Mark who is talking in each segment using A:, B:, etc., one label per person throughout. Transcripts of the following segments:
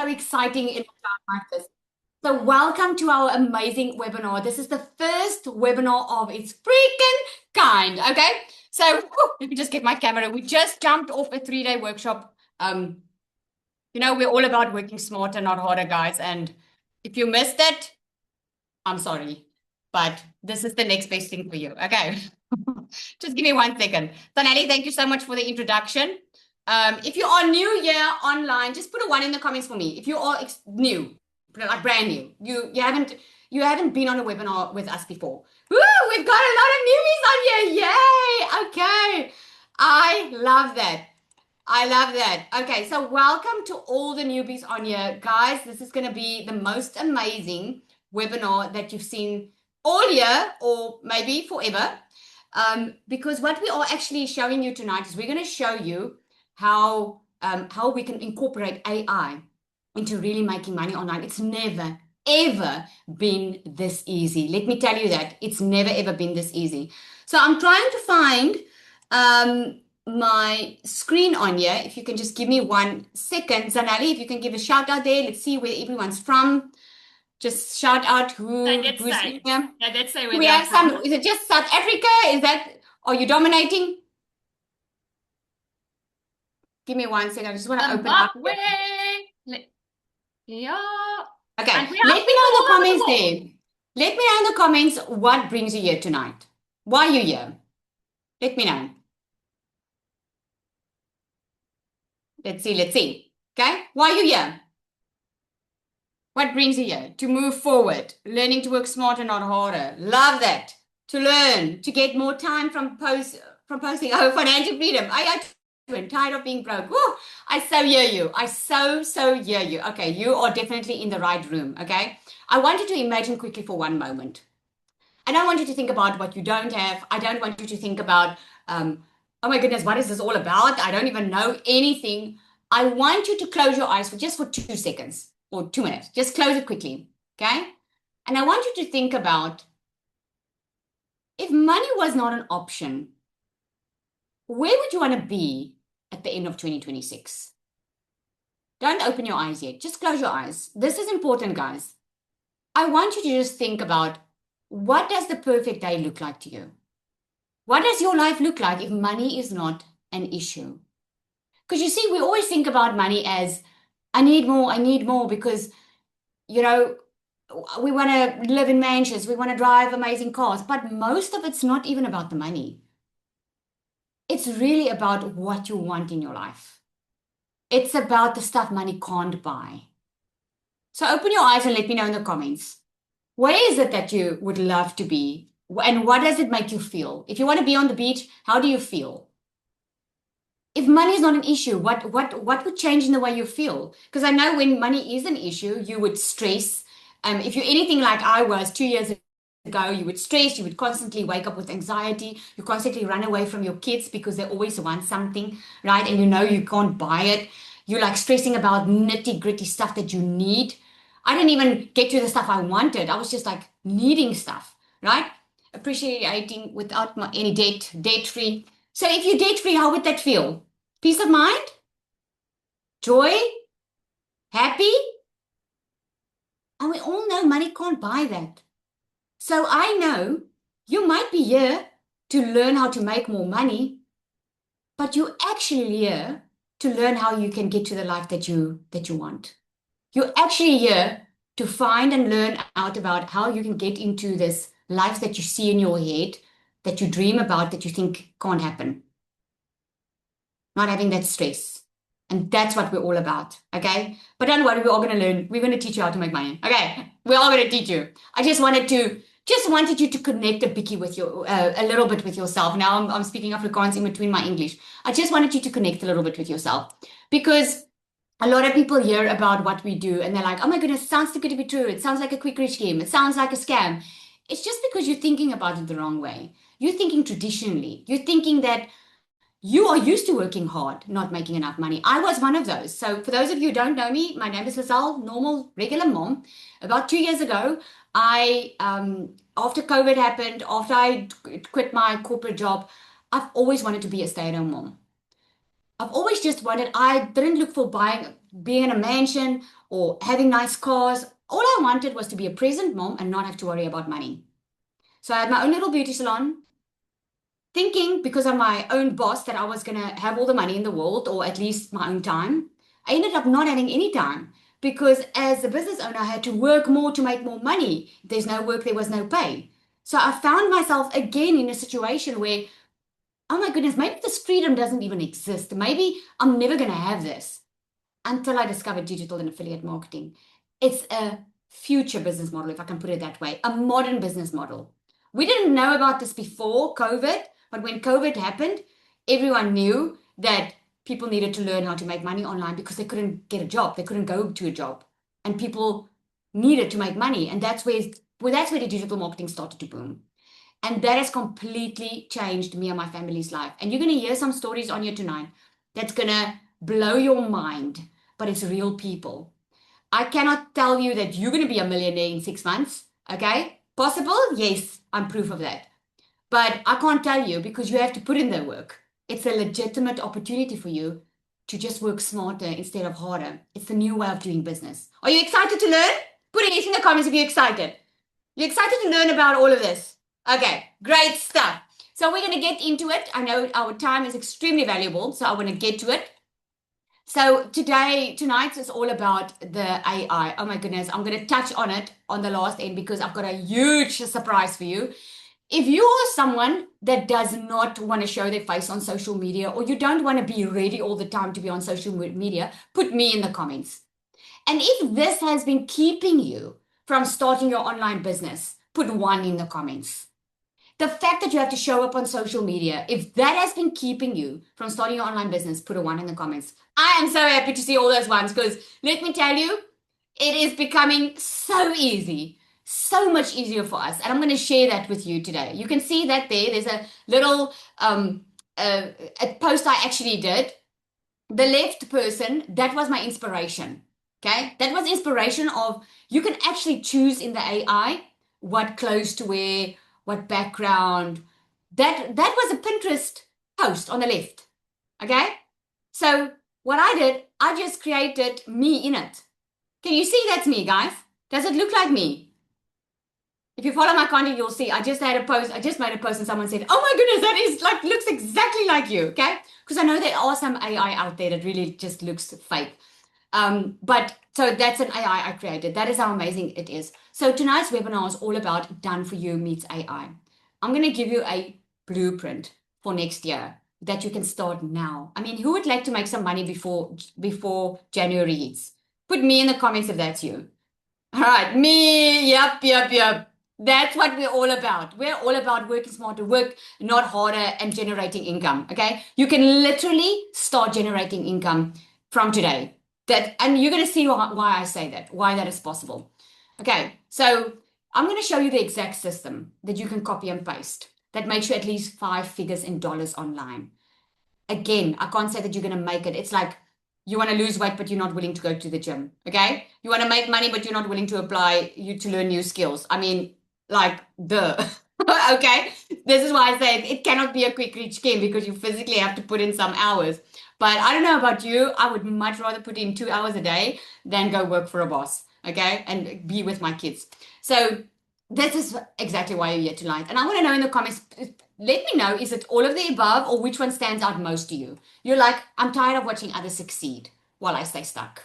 A: exciting in a time like this. So, welcome to our amazing webinar. This is the first webinar of its freaking kind. Okay. So, let me just get my camera. We just jumped off a 3-day workshop. We're all about working smarter, not harder, guys. And if you missed it, I'm sorry, but this is the next best thing for you. Okay. Just give me 1 second. Sonali, thank you so much for the introduction. If you are new here online, just put a 1 in the comments for me. If you are new, like brand new, you haven't been on a webinar with us before. Woo, we've got a lot of newbies on here. Yay! Okay. I love that. I love that. Okay, so welcome to all the newbies on here. Guys, this is going to be the most amazing webinar that you've seen all year or maybe forever. Because what we are actually showing you tonight is we're going to show you how we can incorporate AI into really making money online. It's never, ever been this easy. Let me tell you that. It's never, ever been this easy. So I'm trying to find my screen on here. If you can just give me 1 second. Zanali, if you can give a shout out there. Let's see where everyone's from. Just shout out who's
B: say.
A: here.
B: Yeah, let's say where
A: We
B: they're
A: have
B: from.
A: some. Is it just South Africa? Are you dominating? Give me 1 second. I just want to open up.
B: Yeah.
A: Okay.
B: And we
A: Let
B: have
A: me know
B: people
A: in the
B: all over the
A: comments
B: world.
A: there. Let me know in the comments what brings you here tonight. Why are you here? Let me know. Let's see. Okay. Why are you here? What brings you here? To move forward, learning to work smarter, not harder. Love that. To learn, to get more time from posting. Oh, financial freedom. I got tired of being broke. Woo, I so hear you. I so hear you. Okay, you are definitely in the right room. Okay, I want you to imagine quickly for 1 moment. I don't want you to think about what you don't have. I don't want you to think about, oh my goodness, what is this all about? I don't even know anything. I want you to close your eyes for 2 seconds or 2 minutes. Just close it quickly. Okay. And I want you to think about if money was not an option, where would you want to be at the end of 2026? Don't open your eyes yet. Just close your eyes. This is important, guys. I want you to just think about what does the perfect day look like to you? What does your life look like if money is not an issue? Because you see, we always think about money as I need more because, you know, we want to live in mansions, we want to drive amazing cars, but most of it's not even about the money. It's really about what you want in your life. It's about the stuff money can't buy. So open your eyes and let me know in the comments. Where is it that you would love to be? And what does it make you feel? If you want to be on the beach, how do you feel? If money is not an issue, what would change in the way you feel? Because I know when money is an issue, you would stress. If you're anything like I was 2 years ago, you would stress, you would constantly wake up with anxiety, you constantly run away from your kids because they always want something, right? And you know you can't buy it. You're like stressing about nitty-gritty stuff that you need. I didn't even get to the stuff I wanted. I was just like needing stuff, right? Appreciating without any debt free. So if you're debt free, how would that feel? Peace of mind? Joy? Happy? And we all know money can't buy that. So I know you might be here to learn how to make more money, but you're actually here to learn how you can get to the life that you want. You're actually here to find and learn out about how you can get into this life that you see in your head, that you dream about, that you think can't happen. Not having that stress. And that's what we're all about. Okay. But don't worry, we're all going to learn. We're going to teach you how to make money. Okay. We're all going to teach you. I just wanted you to connect a little bit with yourself. Now I'm speaking Afrikaans in between my English. I just wanted you to connect a little bit with yourself because a lot of people hear about what we do and they're like, oh my goodness, it sounds too good to be true. It sounds like a quick rich scheme. It sounds like a scam. It's just because you're thinking about it the wrong way. You're thinking traditionally. You're thinking that you are used to working hard, not making enough money. I was one of those. So, for those of you who don't know me, my name is Lizelle, normal, regular mom. About 2 years ago, after COVID happened, after I quit my corporate job, I've always wanted to be a stay-at-home mom. I've always just wanted, I didn't look for being in a mansion or having nice cars. All I wanted was to be a present mom and not have to worry about money. So I had my own little beauty salon, thinking because I'm my own boss that I was going to have all the money in the world, or at least my own time. I ended up not having any time because as a business owner, I had to work more to make more money. If there's no work, there was no pay. So I found myself again in a situation where, oh my goodness, maybe this freedom doesn't even exist. Maybe I'm never going to have this, until I discovered digital and affiliate marketing. It's a future business model, if I can put it that way, a modern business model. We didn't know about this before COVID, but when COVID happened, everyone knew that people needed to learn how to make money online because they couldn't get a job. They couldn't go to a job. And people needed to make money. And that's where the digital marketing started to boom. And that has completely changed me and my family's life. And you're going to hear some stories on here tonight that's going to blow your mind, but it's real people. I cannot tell you that you're going to be a millionaire in 6 months. Okay? Possible? Yes, I'm proof of that. But I can't tell you because you have to put in the work. It's a legitimate opportunity for you to just work smarter instead of harder. It's the new way of doing business. Are you excited to learn? Put it in the comments if you're excited. You're excited to learn about all of this? Okay, great stuff. So we're going to get into it. I know our time is extremely valuable, so I want to get to it. So tonight is all about the AI. Oh my goodness, I'm going to touch on it on the last end because I've got a huge surprise for you. If you are someone that does not want to show their face on social media, or you don't want to be ready all the time to be on social media, put me in the comments. And if this has been keeping you from starting your online business, put 1 in the comments. The fact that you have to show up on social media, if that has been keeping you from starting your online business, put a 1 in the comments. I am so happy to see all those ones because let me tell you, it is becoming so easy, so much easier for us. And I'm going to share that with you today. You can see that there's a little a post I actually did. The left person, that was my inspiration. Okay, that was inspiration of you can actually choose in the AI what clothes to wear, what background. That was a Pinterest post on the left. Okay, so what I did, I just created me in it. Can you see that's me, guys? Does it look like me? If you follow my content, you'll see I just made a post and someone said, oh my goodness, that is like looks exactly like you. Okay, because I know there are some AI out there that really just looks fake. But so that's an AI I created. That is how amazing it is. So tonight's webinar is all about done for you meets AI. I'm going to give you a blueprint for next year that you can start now. I mean, who would like to make some money before January hits? Put me in the comments if that's you. All right, me. Yep. That's what we're all about. We're all about working smarter, work not harder, and generating income. Okay, you can literally start generating income from today. And you're going to see why I say that, why that is possible. Okay, so I'm going to show you the exact system that you can copy and paste that makes you at least 5 figures in dollars online. Again, I can't say that you're going to make it. It's like you want to lose weight, but you're not willing to go to the gym. Okay, you want to make money, but you're not willing to to learn new skills. I mean, like, duh. Okay, this is why I say it cannot be a quick reach scheme because you physically have to put in some hours. But I don't know about you. I would much rather put in 2 hours a day than go work for a boss, okay, and be with my kids. So this is exactly why you're here tonight. And I want to know in the comments, let me know, is it all of the above or which one stands out most to you? You're like, I'm tired of watching others succeed while I stay stuck.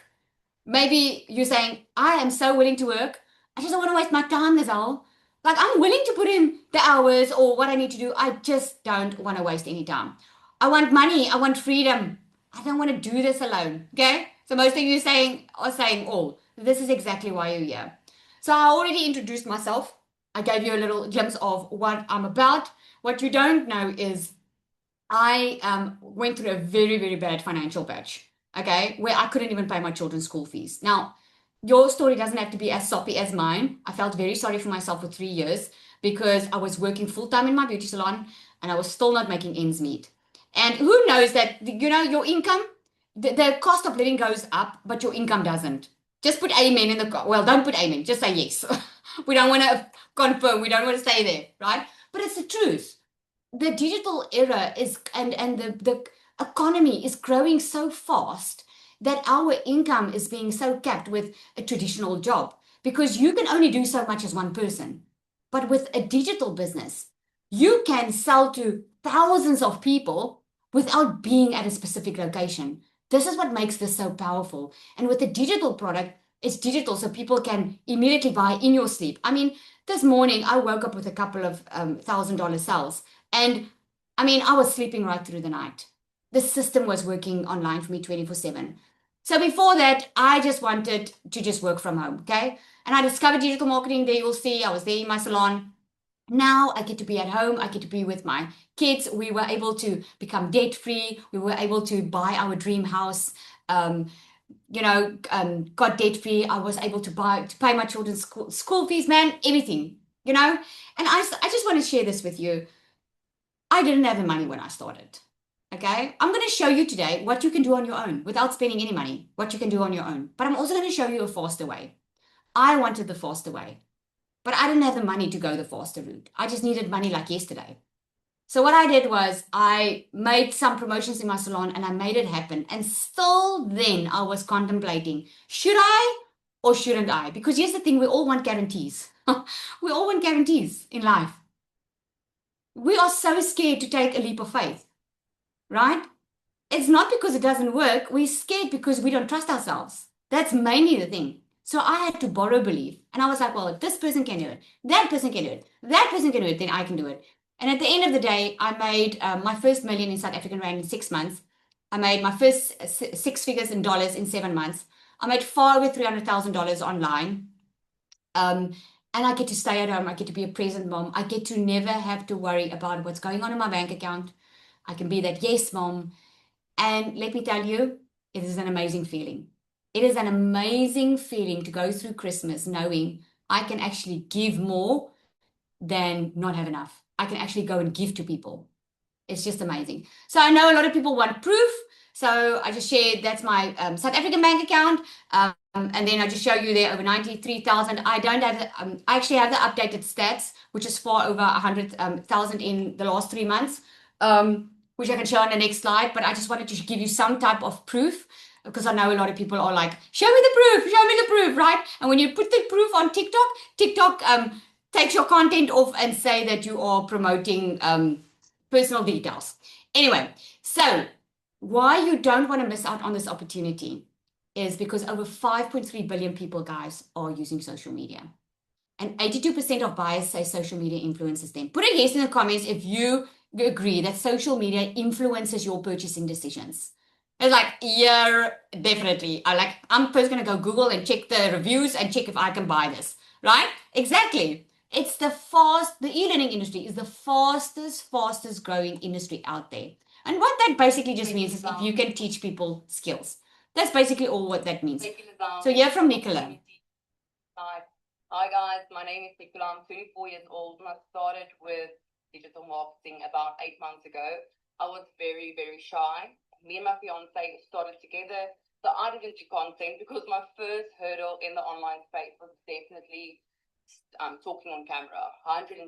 A: Maybe you're saying, I am so willing to work. I just don't want to waste my time, that's all. Like, I'm willing to put in the hours or what I need to do. I just don't want to waste any time. I want money. I want freedom. I don't want to do this alone. Okay? So most of you are saying all. This is exactly why you're here. So I already introduced myself. I gave you a little glimpse of what I'm about. What you don't know is I went through a very, very bad financial patch. Okay? Where I couldn't even pay my children's school fees. Now, your story doesn't have to be as soppy as mine. I felt very sorry for myself for 3 years because I was working full-time in my beauty salon and I was still not making ends meet. And who knows that, your income, the cost of living goes up, but your income doesn't. Just put amen in don't put amen, just say yes. We don't want to confirm, we don't want to stay there, right? But it's the truth. The digital era is, and the economy is growing so fast that our income is being so capped with a traditional job, because you can only do so much as one person. But with a digital business, you can sell to thousands of people without being at a specific location. This is what makes this so powerful. And with a digital product, it's digital, so people can immediately buy in your sleep. I mean, this morning I woke up with a couple of $1,000 sales, and I mean, I was sleeping right through the night. The system was working online for me 24/7. So before that, I just wanted to just work from home, okay? And I discovered digital marketing. There you'll see, I was there in my salon. Now I get to be at home. I get to be with my kids. We were able to become debt free. We were able to buy our dream house. Um, got debt free. I was able to pay my children's school fees, man, everything, And I just want to share this with you. I didn't have the money when I started. Okay. I'm going to show you today what you can do on your own without spending any money, what you can do on your own. But I'm also going to show you a faster way. I wanted the faster way, but I didn't have the money to go the faster route. I just needed money like yesterday. So what I did was I made some promotions in my salon and I made it happen. And still then I was contemplating, should I or shouldn't I? Because here's the thing, we all want guarantees. We all want guarantees in life. We are so scared to take a leap of faith, right? It's not because it doesn't work. We're scared because we don't trust ourselves. That's mainly the thing. So I had to borrow belief. And I was like, well, if this person can do it, that person can do it, that person can do it, then I can do it. And at the end of the day, I made my first million in South African rand in 6 months. I made my first six figures in dollars in 7 months. I made far over $300,000 online. And I get to stay at home. I get to be a present mom. I get to never have to worry about what's going on in my bank account. I can be that yes mom. And let me tell you, it is an amazing feeling. It is an amazing feeling to go through Christmas knowing I can actually give more than not have enough. I can actually go and give to people. It's just amazing. So I know a lot of people want proof. So I just shared that's my South African bank account. And then I just show you there over 93,000. I don't have I actually have the updated stats, which is far over 100,000 in the last 3 months, which I can show on the next slide. But I just wanted to give you some type of proof because I know a lot of people are like, show me the proof, right? And when you put the proof on TikTok, TikTok takes your content off and say that you are promoting personal details. Anyway, so why you don't want to miss out on this opportunity is because over 5.3 billion people, guys, are using social media. And 82% of buyers say social media influences them. Put a yes in the comments if you agree that social media influences your purchasing decisions. It's like, yeah, definitely. I'm first going to go Google and check the reviews and check if I can buy this, right? Exactly. It's the e-learning industry is the fastest growing industry out there. And what that basically just means is if you can teach people skills. That's basically all what that means. So yeah, from Nicola.
B: Hi guys, my name is Nicola. I'm 24 years old and I started with digital marketing about 8 months ago. I was very, very shy. Me and my fiance started together. So I didn't do content because my first hurdle in the online space was definitely talking on camera, 110%.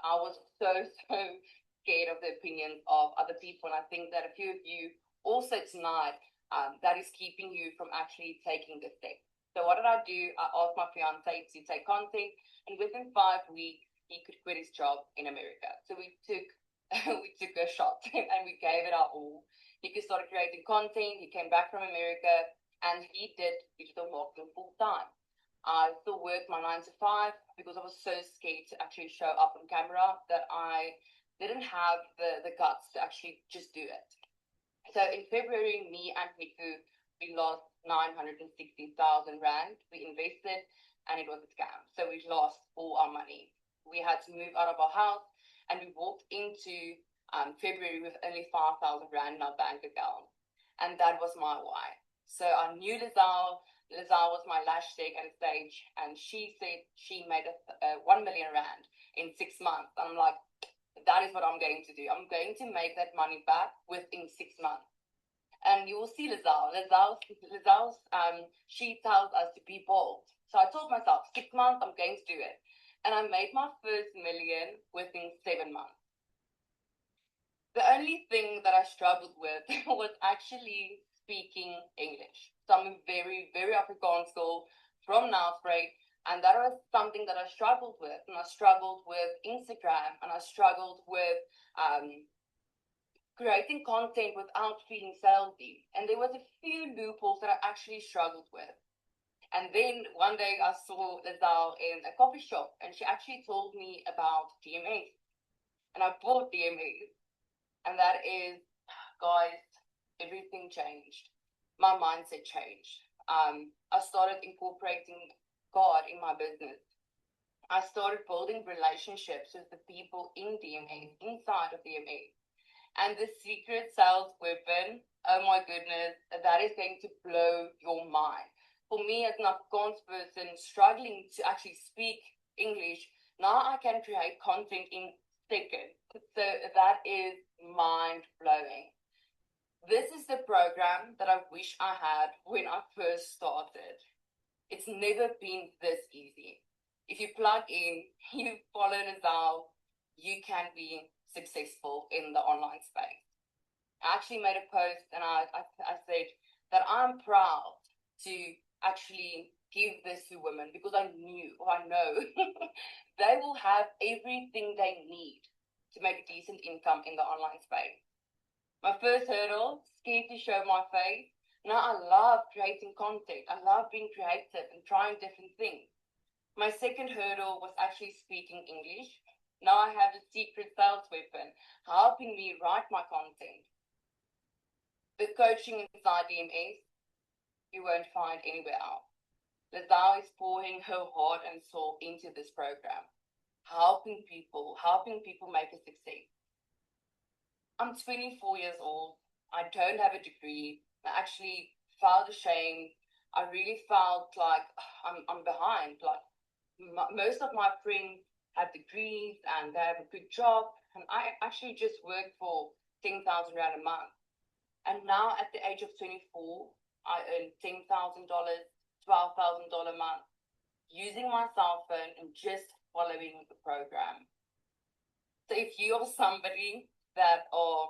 B: I was so scared of the opinions of other people. And I think that a few of you also tonight, that is keeping you from actually taking the step. So what did I do? I asked my fiance to take content, and within 5 weeks, he could quit his job in America. So we took a shot and we gave it our all. He started creating content. He came back from America and he did digital marketing full time. I still worked my 9 to 5 because I was so scared to actually show up on camera that I didn't have the guts to actually just do it. So in February, me and Niku, we lost 960,000 rand. We invested and it was a scam. So we lost all our money. We had to move out of our house and we walked into February with only 5,000 rand in our bank account. And that was my why. So I knew Lizelle was my lash tech at a stage, and she said she made 1 million rand in 6 months. I'm like, that is what I'm going to do. I'm going to make that money back within 6 months. And you will see Lizelle's she tells us to be bold. So I told myself, 6 months, I'm going to do it. And I made my first million within 7 months. The only thing that I struggled with was actually speaking English. So I'm a very, very Afrikaans girl from Nelspruit, and that was something that I struggled with. And I struggled with Instagram, and I struggled with creating content without feeling salesy. And there was a few loopholes that I actually struggled with. And then one day I saw Lizelle in a coffee shop, and she actually told me about DMAs. And I bought DMAs. And that is, guys, everything changed. My mindset changed. I started incorporating God in my business. I started building relationships with the people in DMAs, inside of DMAs. And the secret sales weapon, oh my goodness, that is going to blow your mind. For me, as an Afrikaans person struggling to actually speak English, now I can create content in seconds. So that is mind blowing. This is the program that I wish I had when I first started. It's never been this easy. If you plug in, you follow Lizelle, you can be successful in the online space. I actually made a post and I said that I'm proud to actually give this to women because I know they will have everything they need to make a decent income in the online space. My first hurdle, scared to show my face. Now I love creating content. I love being creative and trying different things. My second hurdle was actually speaking English. Now I have the secret sales weapon helping me write my content. The coaching inside DMS, you won't find anywhere else. Lizelle is pouring her heart and soul into this program, helping people make a success. I'm 24 years old. I don't have a degree. I actually felt ashamed. I really felt like I'm behind. Like most of my friends have degrees and they have a good job, and I actually just work for 10,000 rand a month. And now at the age of 24, I earn $10,000, $12,000 a month using my cell phone and just following the program. So if you are somebody that are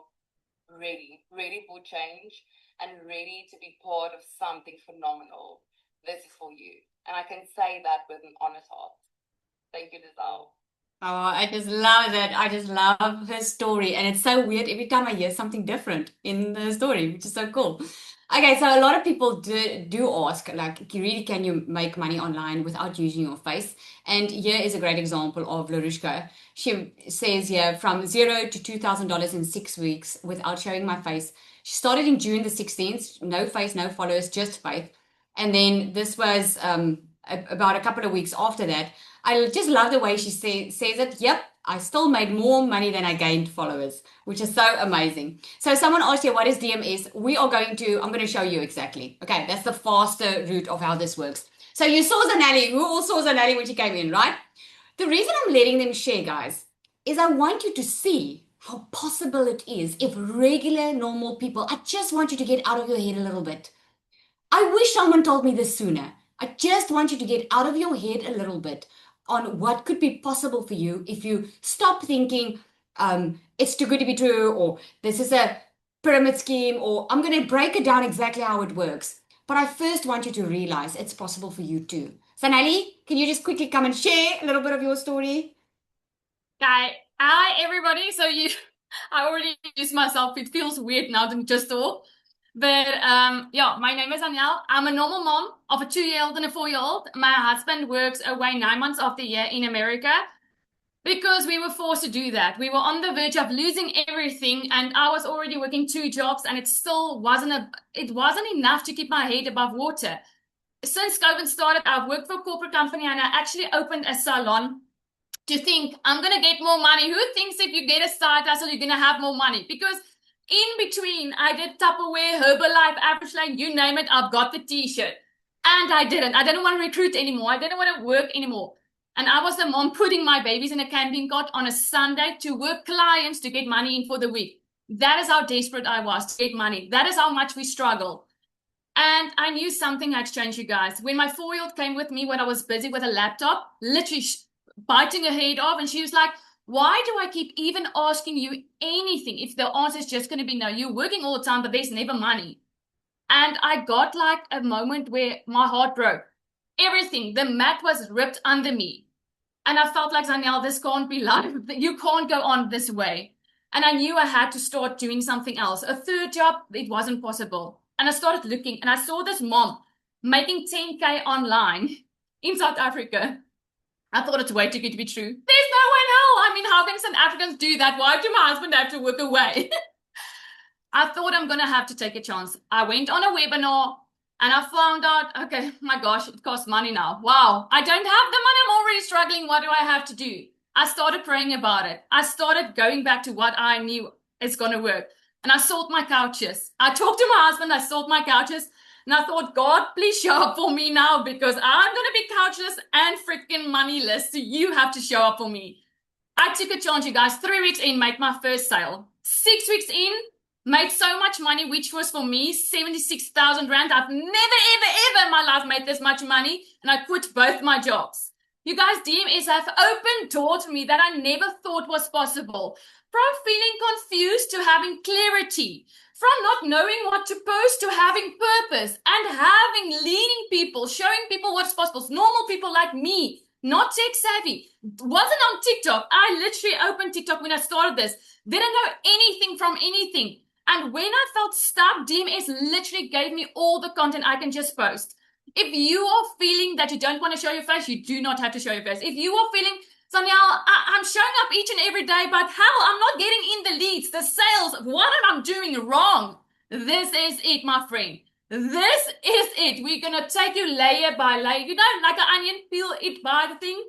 B: ready for change and ready to be part of something phenomenal, this is for you. And I can say that with an honest heart. Thank you, Lizelle.
A: Oh, I just love that. I just love her story. And it's so weird every time I hear something different in the story, which is so cool. Okay, so a lot of people do ask, like, really, can you make money online without using your face? And here is a great example of Larushka. She says here, from $0 to $2,000 in 6 weeks without showing my face. She started in June the 16th, no face, no followers, just faith. And then this was about a couple of weeks after that. I just love the way she says it. Yep, I still made more money than I gained followers, which is so amazing. So someone asked you, what is DMS? I'm going to show you exactly. Okay, that's the faster route of how this works. So you saw Zanelli. Who all saw Zanelli when she came in, right? The reason I'm letting them share, guys, is I want you to see how possible it is if regular, normal people, I just want you to get out of your head a little bit. I wish someone told me this sooner. I just want you to get out of your head a little bit on what could be possible for you if you stop thinking it's too good to be true, or this is a pyramid scheme, or I'm going to break it down exactly how it works. But I first want you to realize it's possible for you too. Sanali, can you just quickly come and share a little bit of your story?
C: Hi everybody. I already introduced myself. It feels weird now to just talk. But yeah, my name is Danielle. I'm a normal mom of a 2-year-old and a 4-year-old. My husband works away 9 months of the year in America because we were forced to do that. We were on the verge of losing everything, and I was already working 2 jobs, and it still wasn't enough to keep my head above water. Since COVID started, I've worked for a corporate company, and I actually opened a salon to think I'm going to get more money. Who thinks if you get a side hustle, you're going to have more money? Because in between, I did Tupperware, Herbalife, Average Lane, you name it, I've got the t-shirt. And I didn't want to recruit anymore. I didn't want to work anymore. And I was the mom putting my babies in a camping cart on a Sunday to work clients to get money in for the week. That is how desperate I was to get money. That is how much we struggle. And I knew something had changed, you guys. When my 4-year-old came with me when I was busy with a laptop, literally biting her head off, and she was like, why do I keep even asking you anything if the answer is just going to be no? You're working all the time, but there's never money. And I got like a moment where my heart broke. Everything, the mat was ripped under me. And I felt like, Danielle, this can't be life. You can't go on this way. And I knew I had to start doing something else. A third job, it wasn't possible. And I started looking and I saw this mom making 10K online in South Africa. I thought it's way too good to be true. There's no way in hell. I mean, how can South Africans do that? Why do my husband have to work away? I thought I'm going to have to take a chance. I went on a webinar and I found out, okay, my gosh, it costs money now. Wow, I don't have the money. I'm already struggling. What do I have to do? I started praying about it. I started going back to what I knew is going to work. And I sold my couches. I talked to my husband. I sold my couches. And I thought, God, please show up for me now because I'm going to be couchless and freaking moneyless. So you have to show up for me. I took a chance, you guys. 3 weeks in, made my first sale. 6 weeks in, made so much money, which was for me 76,000 rand. I've never, ever in my life made this much money. And I quit both my jobs. You guys, DMS have opened doors for me that I never thought was possible. From feeling confused to having clarity. From not knowing what to post to having purpose. And leading people, showing people what's possible. Normal people like me, not tech savvy. Wasn't on TikTok. I literally opened TikTok when I started this. Didn't know anything from anything. And when I felt stuck, DMS literally gave me all the content I can just post. If you are feeling that you don't want to show your face, you do not have to show your face. If you are feeling, Danielle, I'm showing up each and every day, but hell, I'm not getting in the leads, the sales. What am I doing wrong? This is it, my friend. This is it. We're going to take you layer by layer. You know, like an onion, peel it by the thing.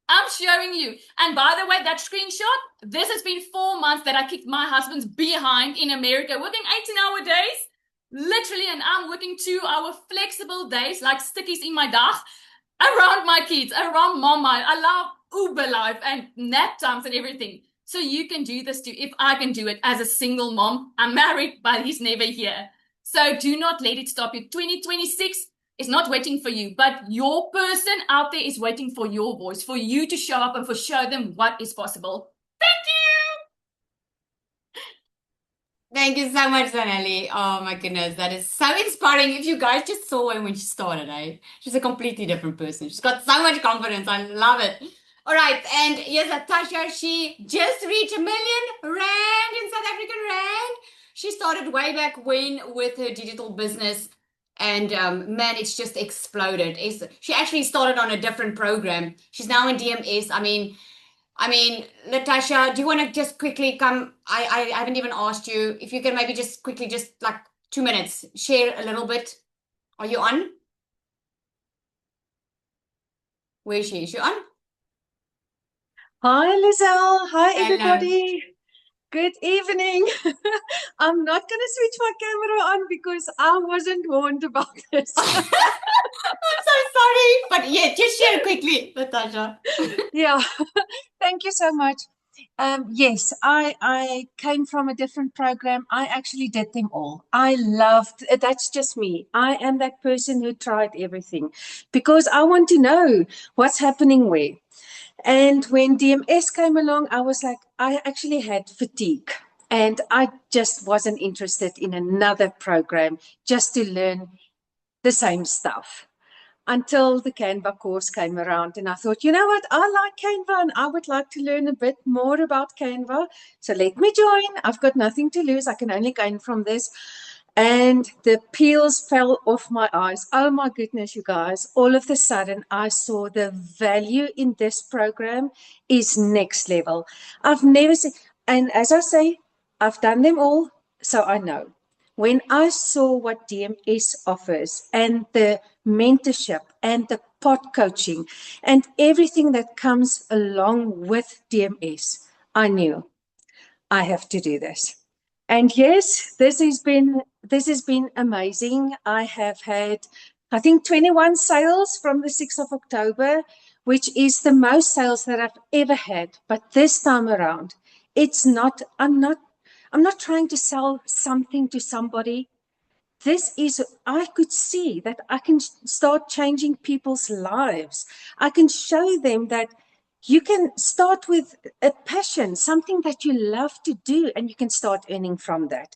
C: I'm showing you. And by the way, that screenshot, this has been 4 months that I kicked my husband's behind in America, working 18-hour days, literally, and I'm working 2-hour flexible days, like stickies in my dag, around my kids, around mama. I love Uber life and nap times and everything. So you can do this too. If I can do it as a single mom, I'm married, but he's never here. So do not let it stop you. 2026 is not waiting for you, but your person out there is waiting for your voice, for you to show up and for show them what is possible. Thank you.
A: Thank you so much, Zanelli. Oh my goodness, that is so inspiring. If you guys just saw her when she started, she's a completely different person. She's got so much confidence. I love it. All right, and yes, Natasha, she just reached R1 million in South African rand. She started way back when with her digital business. And man, it's just exploded. She actually started on a different program. She's now in DMS. I mean, Natasha, do you want to just quickly come? I haven't even asked you if you can maybe just quickly, just like 2 minutes, share a little bit. Are you on? Where is she? Is she on?
D: Hi, Lizelle. Hi,
A: Hello.
D: everybody. Good evening. I'm not going to switch my camera on because I wasn't warned about this.
A: I'm so sorry, but yeah, just share quickly, Natasha.
D: Yeah, thank you so much. Yes, I came from a different program. I actually did them all. I loved, that's just me. I am that person who tried everything because I want to know what's happening where. And when DMS came along, I was like, I actually had fatigue and I just wasn't interested in another program just to learn the same stuff until the Canva course came around. And I thought, you know what? I like Canva and I would like to learn a bit more about Canva. So let me join. I've got nothing to lose. I can only gain from this. And the peels fell off my eyes. Oh my goodness, you guys. All of a sudden, I saw the value in this program is next level. I've never seen, and as I say, I've done them all, so I know. When I saw what DMS offers and the mentorship and the pod coaching and everything that comes along with DMS, I knew I have to do this. And yes, this has been amazing. I have had, I think, 21 sales from the 6th of October, which is the most sales that I've ever had. But this time around, I'm not trying to sell something to somebody. I could see that I can start changing people's lives. I can show them that you can start with a passion, something that you love to do, and you can start earning from that.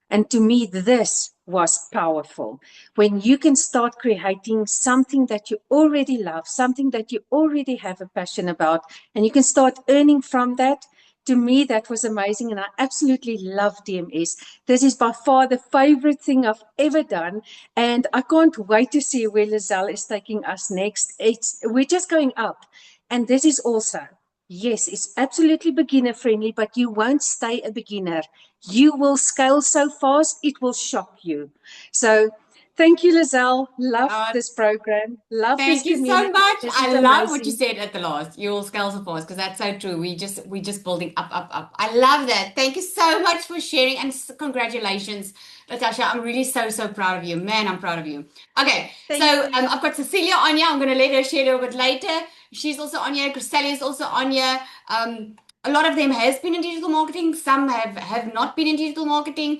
D: And to me, this was powerful. When you can start creating something that you already love, something that you already have a passion about, and you can start earning from that. To me, that was amazing, and I absolutely love DMS. This is by far the favorite thing I've ever done, and I can't wait to see where Lizelle is taking us next. We're just going up, and this is also, yes, it's absolutely beginner friendly, but you won't stay a beginner. You will scale so fast, it will shock you. So thank you, Lizelle. Love
A: Uh,
D: this program. Love this
A: Thank you so
D: community.
A: much.
D: This is
A: I love what you
D: amazing.
A: said at the last. Your scales of force, because that's so true. We just building up, up, up. I love that. Thank you so much for sharing and congratulations, Natasha. I'm really so proud of you. Man, I'm proud of you. Okay,
D: Thank
A: so
D: you.
A: I've got Cecilia on here. I'm going to let her share a little bit later. She's also on here. Christelia is also on here. A lot of them has been in digital marketing. Some have not been in digital marketing,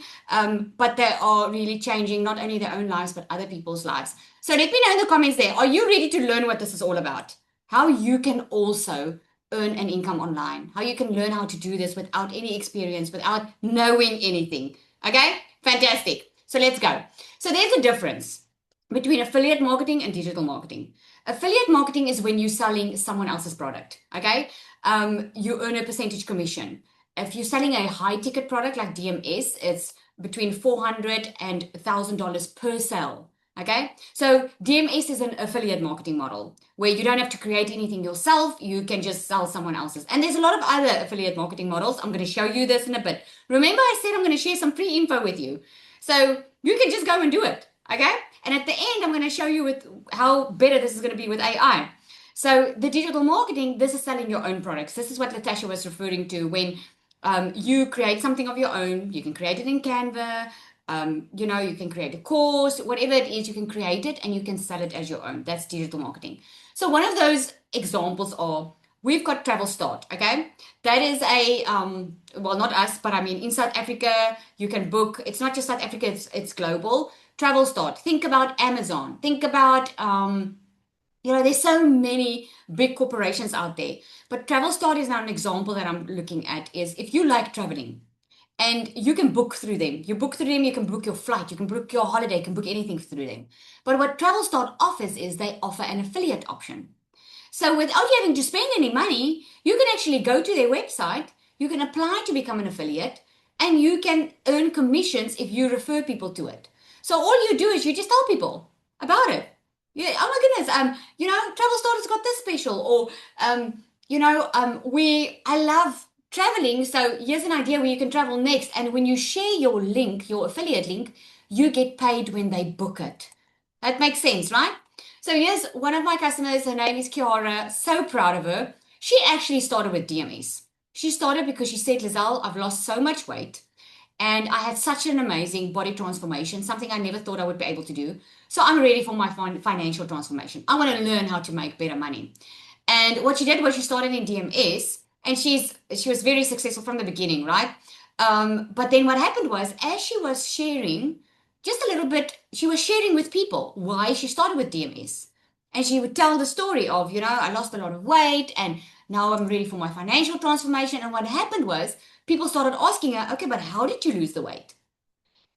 A: but they are really changing not only their own lives but other people's lives. So let me know in the comments there. Are you ready to learn what this is all about? How you can also earn an income online. How you can learn how to do this without any experience, without knowing anything. Okay? Fantastic. So let's go. So there's a difference between affiliate marketing and digital marketing. Affiliate marketing is when you're selling someone else's product. Okay? You earn a percentage commission. If you're selling a high ticket product like DMS, it's between $400 and $1,000 per sale. Okay, so DMS is an affiliate marketing model where you don't have to create anything yourself. You can just sell someone else's. And there's a lot of other affiliate marketing models. I'm going to show you this in a bit. Remember, I said I'm going to share some free info with you. So you can just go and do it. Okay, and at the end, I'm going to show you with how better this is going to be with AI. So the digital marketing, this is selling your own products. This is what Natasha was referring to when you create something of your own. You can create it in Canva. You can create a course, whatever it is, you can create it and you can sell it as your own. That's digital marketing. So one of those examples are, we've got Travel Start, okay? That is a, well, not us, but I mean, in South Africa, you can book, it's not just South Africa, it's global. Travel Start, think about Amazon, think about, there's so many big corporations out there, but Travel Start is now an example that I'm looking at is if you like traveling, and you can book through them. You book through them, you can book your flight, you can book your holiday, you can book anything through them. But what Travel Start offers is they offer an affiliate option. So without you having to spend any money, you can actually go to their website, you can apply to become an affiliate, and you can earn commissions if you refer people to it. So all you do is you just tell people about it. Yeah, oh my goodness, Travel Start has got this special, or I love traveling, so here's an idea where you can travel next. And when you share your link, your affiliate link, you get paid when they book it. That makes sense, right? So here's one of my customers. Her name is Kiara. So proud of her. She actually started with DMS. She started because she said, Lizelle, I've lost so much weight and I had such an amazing body transformation, something I never thought I would be able to do. So I'm ready for my financial transformation. I want to learn how to make better money. And what she did was she started in DMS, and she was very successful from the beginning, right? But then what happened was, as she was sharing just a little bit, she was sharing with people why she started with DMS. And she would tell the story of, I lost a lot of weight and now I'm ready for my financial transformation. And what happened was people started asking her, okay, but how did you lose the weight?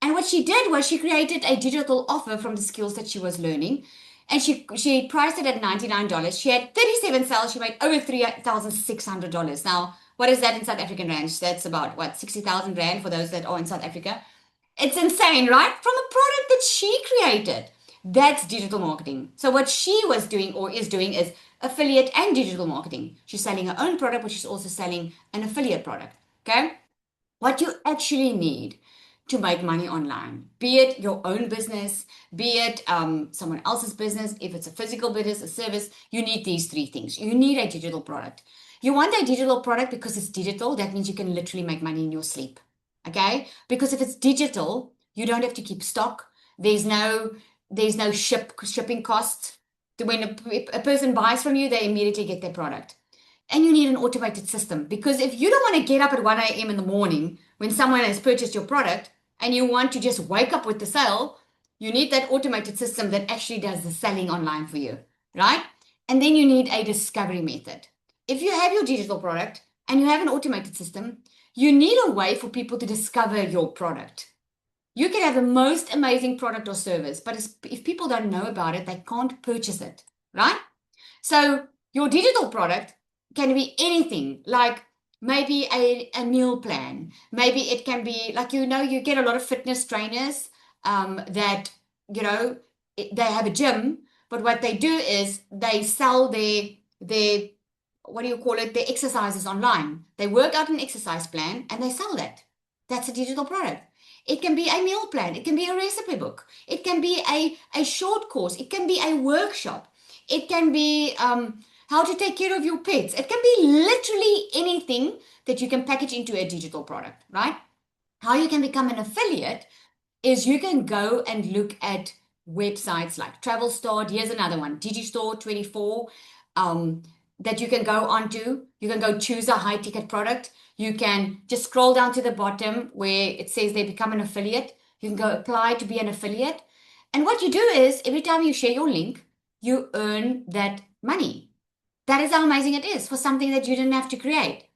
A: And what she did was she created a digital offer from the skills that she was learning. And she priced it at $99. She had 37 sales. She made over $3,600. Now, what is that in South African rands? That's about, 60,000 Rand for those that are in South Africa. It's insane, right? From a product that she created. That's digital marketing. So what she was doing or is doing is affiliate and digital marketing. She's selling her own product, but she's also selling an affiliate product. Okay? What you actually need to make money online, be it your own business, be it someone else's business, if it's a physical business, a service, you need these three things. You need a digital product. You want a digital product because it's digital. That means you can literally make money in your sleep. Okay? Because if it's digital, you don't have to keep stock. There's no shipping costs. When a person buys from you, they immediately get their product. And you need an automated system, because if you don't want to get up at 1 a.m. in the morning when someone has purchased your product and you want to just wake up with the sale, you need that automated system that actually does the selling online for you, right? And then you need a discovery method. If you have your digital product and you have an automated system, you need a way for people to discover your product. You can have the most amazing product or service, but if people don't know about it, they can't purchase it, right? So your digital product can be anything, like maybe a meal plan. Maybe it can be like, you get a lot of fitness trainers that, they have a gym, but what they do is they sell their what do you call it, their exercises online. They work out an exercise plan and they sell that. That's a digital product. It can be a meal plan. It can be a recipe book. It can be a short course. It can be a workshop. It can be how to take care of your pets. It can be literally anything that you can package into a digital product, right? How you can become an affiliate is you can go and look at websites like Travel Store. Here's another one, Digistore 24, that you can go onto. You can go choose a high ticket product. You can just scroll down to the bottom where it says they become an affiliate. You can go apply to be an affiliate. And what you do is every time you share your link, you earn that money. That is how amazing it is for something that you didn't have to create.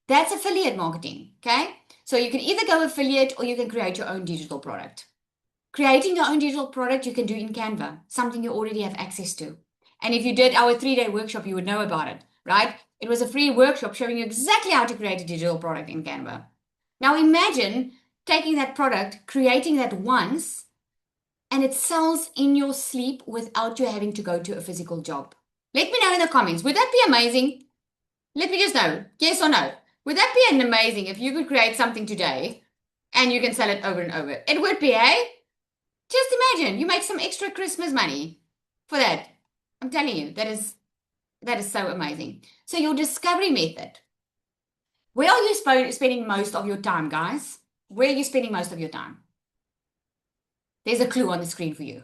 A: That's affiliate marketing, okay? So you can either go affiliate or you can create your own digital product. Creating your own digital product, you can do in Canva, something you already have access to. And if you did our 3-day workshop, you would know about it, right? It was a free workshop showing you exactly how to create a digital product in Canva. Now imagine taking that product, creating that once, and it sells in your sleep without you having to go to a physical job. Let me know in the comments. Would that be amazing? Let me just know, yes or no. Would that be amazing if you could create something today and you can sell it over and over? It would be, eh? Just imagine you make some extra Christmas money for that. I'm telling you, that is so amazing. So your discovery method. Where are you spending most of your time, guys? Where are you spending most of your time? There's a clue on the screen for you.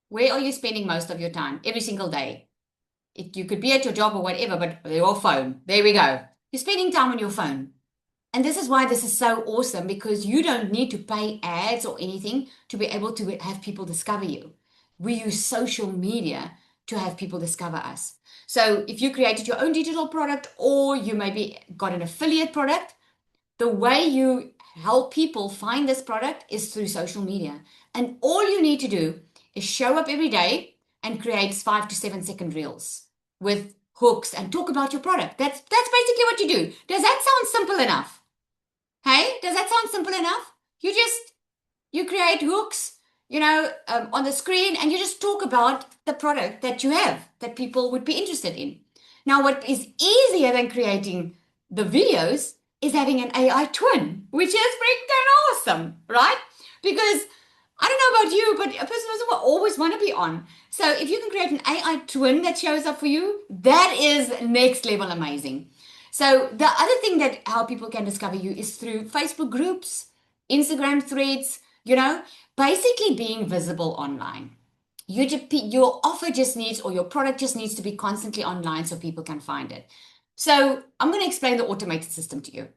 A: Where are you spending most of your time every single day? You could be at your job or whatever, but your phone. There we go. You're spending time on your phone. And this is why this is so awesome, because you don't need to pay ads or anything to be able to have people discover you. We use social media to have people discover us. So if you created your own digital product or you maybe got an affiliate product, the way you help people find this product is through social media. And all you need to do is show up every day and create 5 to 7 second reels with hooks and talk about your product. That's basically what you do. Does that sound simple enough? Hey, does that sound simple enough? You create hooks, on the screen, and you just talk about the product that you have that people would be interested in. Now, what is easier than creating the videos is having an AI twin, which is freaking awesome, right? Because I don't know about you, but a person doesn't always want to be on. So if you can create an AI twin that shows up for you, that is next level amazing. So the other thing that how people can discover you is through Facebook groups, Instagram threads, basically being visible online. Your offer just needs, or your product just needs to be constantly online so people can find it. So I'm going to explain the automated system to you.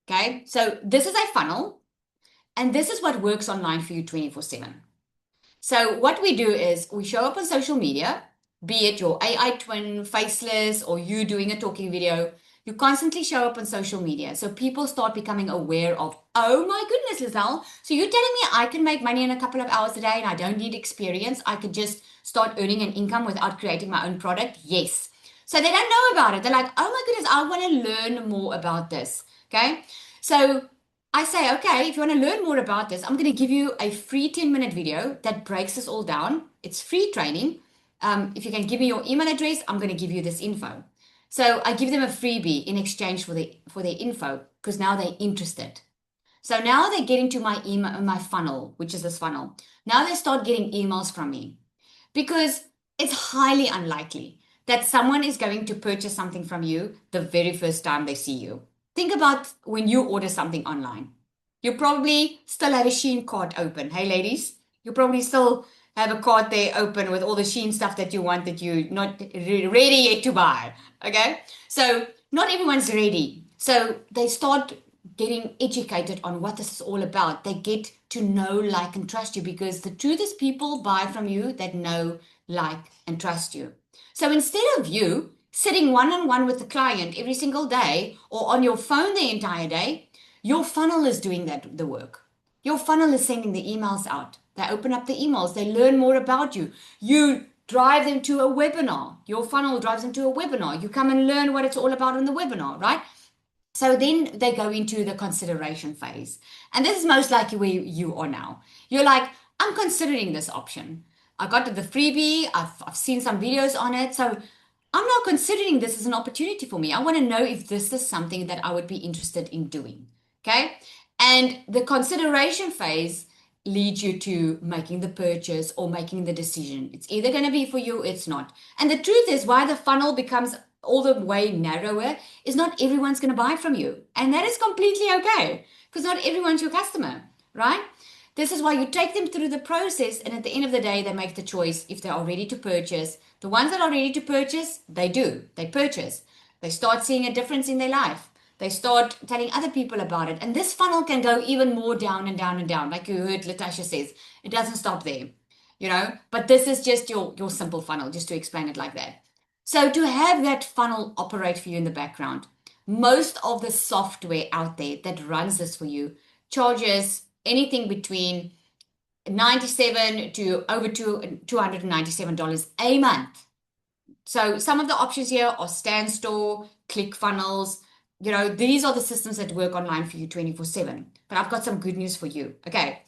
A: Okay. So this is a funnel, and this is what works online for you 24/7. So what we do is we show up on social media, be it your AI twin, faceless, or you doing a talking video. You constantly show up on social media. So people start becoming aware of, oh my goodness, Lizelle. So you're telling me I can make money in a couple of hours a day and I don't need experience. I could just start earning an income without creating my own product? Yes. So they don't know about it. They're like, oh my goodness, I want to learn more about this. Okay. So I say, okay, if you want to learn more about this, I'm going to give you a free 10-minute video that breaks this all down. It's free training. If you can give me your email address, I'm going to give you this info. So I give them a freebie in exchange for their info, because now they're interested. So now they get into my email, my funnel, which is this funnel. Now they start getting emails from me, because it's highly unlikely that someone is going to purchase something from you the very first time they see you. Think about when you order something online. You probably still have a Shein cart open. Hey, ladies, you probably still have a cart there open with all the Shein stuff that you want that you're not ready yet to buy. Okay, so not everyone's ready. So they start getting educated on what this is all about. They get to know, like, and trust you, because the truth is people buy from you that know, like, and trust you. So instead of you sitting one-on-one with the client every single day or on your phone the entire day, your funnel is doing the work. Your funnel is sending the emails out. They open up the emails. They learn more about you. You drive them to a webinar. Your funnel drives them to a webinar. You come and learn what it's all about in the webinar, right? So then they go into the consideration phase. And this is most likely where you are now. You're like, I'm considering this option. I got the freebie. I've seen some videos on it. So I'm now considering this as an opportunity for me. I want to know if this is something that I would be interested in doing. Okay. And the consideration phase leads you to making the purchase or making the decision. It's either going to be for you or it's not. And the truth is, why the funnel becomes all the way narrower is not everyone's going to buy from you. And that is completely okay, because not everyone's your customer, right? This is why you take them through the process, and at the end of the day, they make the choice if they are ready to purchase. The ones that are ready to purchase, they do. They purchase. They start seeing a difference in their life. They start telling other people about it. And this funnel can go even more down and down and down. Like you heard Latasha says, it doesn't stop there, but this is just your simple funnel, just to explain it like that. So to have that funnel operate for you in the background, most of the software out there that runs this for you charges anything between $97 to over $297 a month. So some of the options here are Standstore, ClickFunnels. These are the systems that work online for you 24/7. But I've got some good news for you. Okay.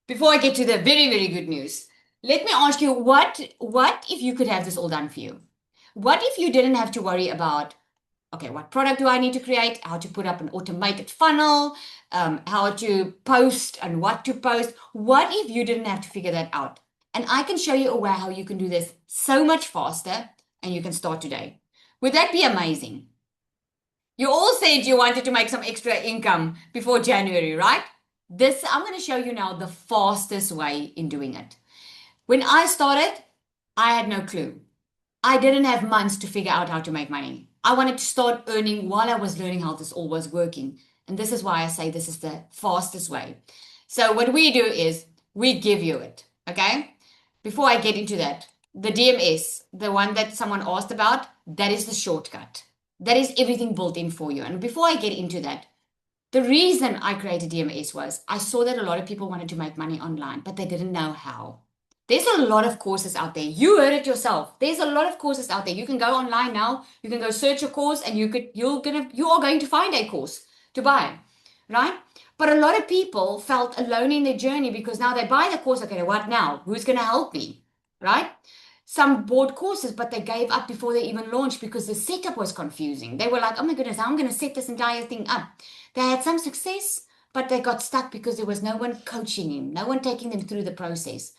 A: Before I get to the very, very good news, let me ask you, what if you could have this all done for you? What if you didn't have to worry about, okay, what product do I need to create, how to put up an automated funnel, how to post and what to post? What if you didn't have to figure that out? And I can show you a way how you can do this so much faster, and you can start today. Would that be amazing? You all said you wanted to make some extra income before January, right? I'm going to show you now the fastest way in doing it. When I started, I had no clue. I didn't have months to figure out how to make money. I wanted to start earning while I was learning how this all was working. And this is why I say this is the fastest way. So what we do is we give you it, okay? Before I get into that, the DMS, the one that someone asked about, that is the shortcut. That is everything built in for you. And before I get into that, the reason I created DMS was I saw that a lot of people wanted to make money online, but they didn't know how. There's a lot of courses out there. You heard it yourself. There's a lot of courses out there. You can go online now. You can go search a course, and you are going to find a course to buy, right? But a lot of people felt alone in their journey because now they buy the course. Okay, what now? Who's going to help me, right? Some bought courses, but they gave up before they even launched because the setup was confusing. They were like, oh my goodness, I'm going to set this entire thing up. They had some success, but they got stuck because there was no one coaching them, no one taking them through the process.